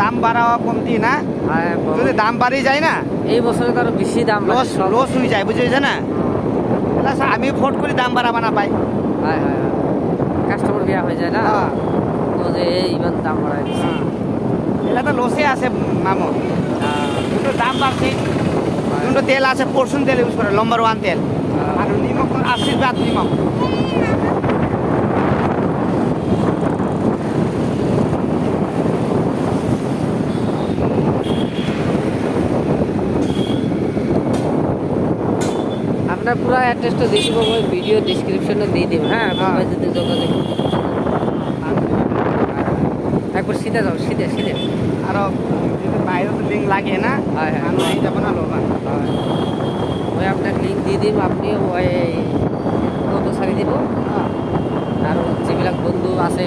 দাম বাড়া কমতি না যদি দাম বাড়ি যায় না এই বছরে তো আরো বেশি দাম লস হয়ে যায় বুঝেছে না আমি ফোট করে দাম বাড়াবা না পাই কাস্টমার বিয়া হয়ে যায় না তো যে এইবার দাম বাড়ায় দিচ্ছে এটা তো লসে আছে মামু দুটো দাম বাড়ছে দুটো তেল আছে পরশুন তেল ইউজ করে নম্বর 1 তেল আর নিমক আশীর্বাদ নিমক আপনার পুরো অ্যাড্রেসটা দিয়ে দিব ওই ভিডিও ডেসক্রিপশনে দিয়ে দিব হ্যাঁ আপনারা যদি যোগাযোগ একবার সিধে যাও সিধে আরো বাইরে তো লিঙ্ক লাগে না মানুষ এই যাবো না লোক ওই আপনার লিঙ্ক দিয়ে দিব আপনি ওই কত ছাড়ি দিব আর যেবিলাক বন্ধু আছে